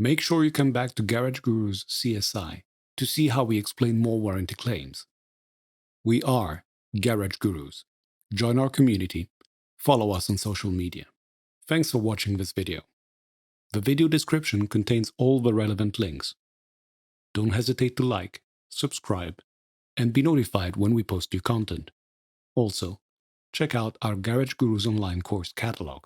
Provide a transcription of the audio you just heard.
Make sure you come back to Garage Guru's CSI to see how we explain more warranty claims. We are Garage Gurus. Join our community. Follow us on social media. Thanks for watching this video. The video description contains all the relevant links. Don't hesitate to like, subscribe, and be notified when we post new content. Also, check out our Garage Gurus online course catalog.